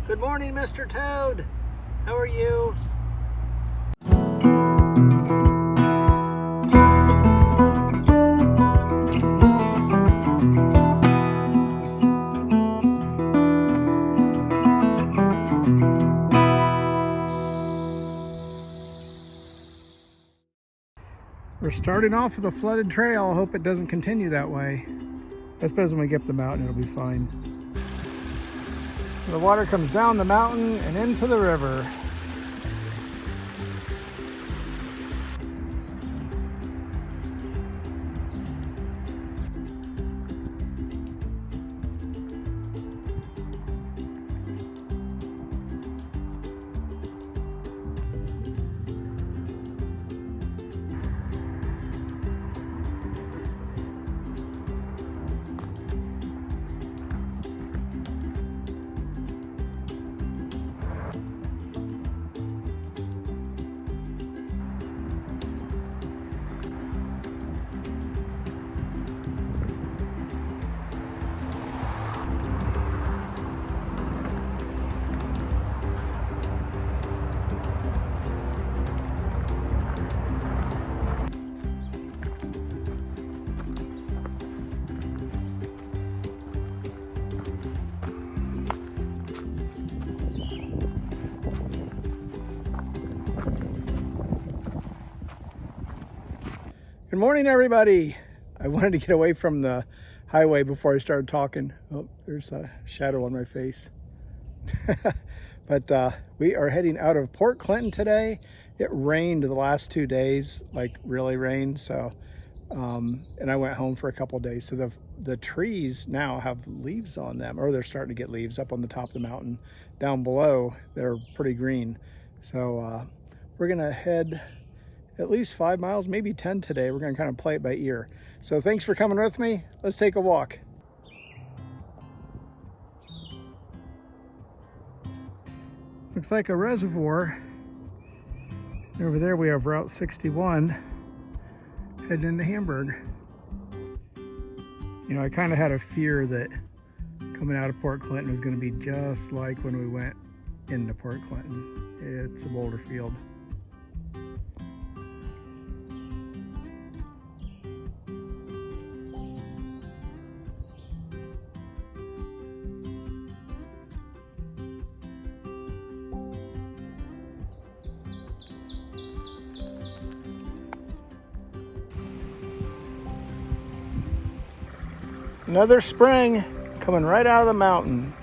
Good morning, Mr. Toad. How are you? We're starting off with a flooded trail. I hope it doesn't continue that way. I suppose when we get up the mountain, it'll be fine. The water comes down the mountain and into the river. Good morning, everybody. I wanted to get away from the highway before I started talking. Oh, there's a shadow on my face. But we are heading out of Port Clinton today. It rained the last 2 days, like really rained. So, and I went home for a couple of days. So the trees now have leaves on them, or they're starting to get leaves up on the top of the mountain. Down below, they're pretty green. So we're gonna head at least 5 miles, maybe 10 today. We're gonna kind of play it by ear. So thanks for coming with me. Let's take a walk. Looks like a reservoir. Over there we have Route 61 heading into Hamburg. You know, I kind of had a fear that coming out of Port Clinton was gonna be just like when we went into Port Clinton. It's a boulder field. Another spring coming right out of the mountain.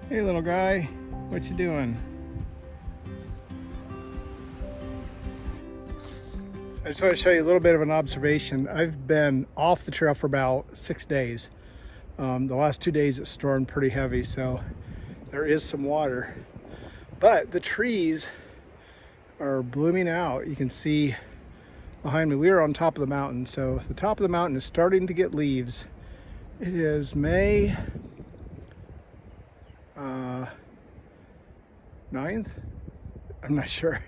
Hey little guy, what you doing? I just want to show you a little bit of an observation. I've been off the trail for about 6 days. The last 2 days it stormed pretty heavy, so there is some water. But the trees are blooming out. You can see behind me, we are on top of the mountain. So the top of the mountain is starting to get leaves. It is May 9th? I'm not sure.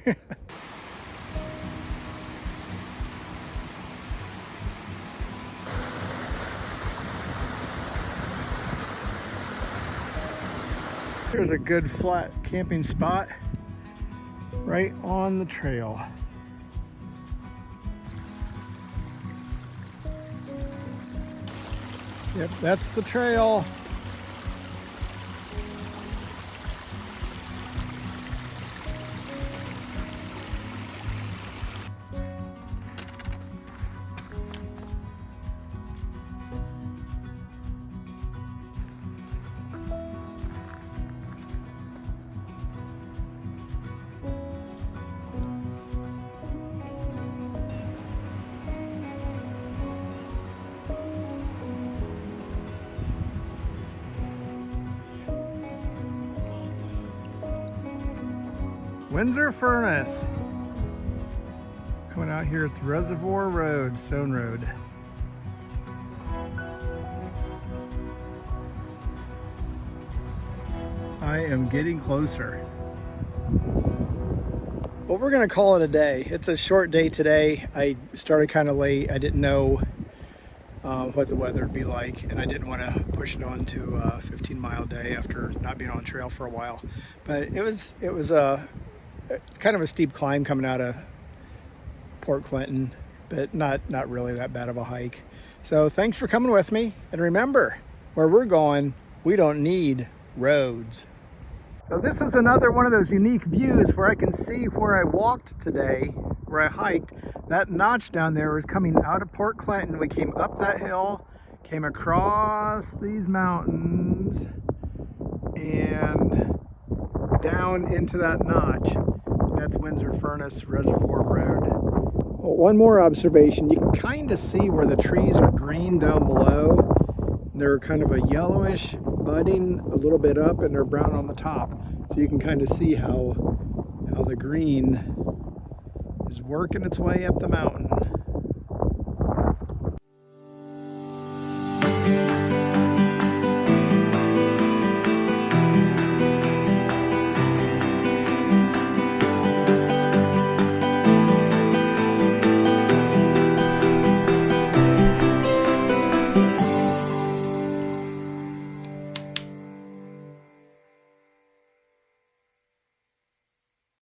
Here's a good flat camping spot right on the trail. Yep, that's the trail. Windsor Furnace. Coming out here, it's Reservoir Road, Stone Road. I am getting closer. Well, we're gonna call it a day. It's a short day today. I started kind of late. I didn't know what the weather would be like, and I didn't want to push it on to a 15-mile day after not being on trail for a while. But it was a kind of a steep climb coming out of Port Clinton, but not really that bad of a hike. So thanks for coming with me, and remember, where we're going, we don't need roads. So this is another one of those unique views where I can see where I walked today, where I hiked. That notch down there was coming out of Port Clinton. We came up that hill, came across these mountains, and down into that notch. That's Windsor Furnace Reservoir Road. Well, one more observation. You can kind of see where the trees are green down below. They're kind of a yellowish budding a little bit up, and they're brown on the top. So you can kind of see how the green is working its way up the mountain.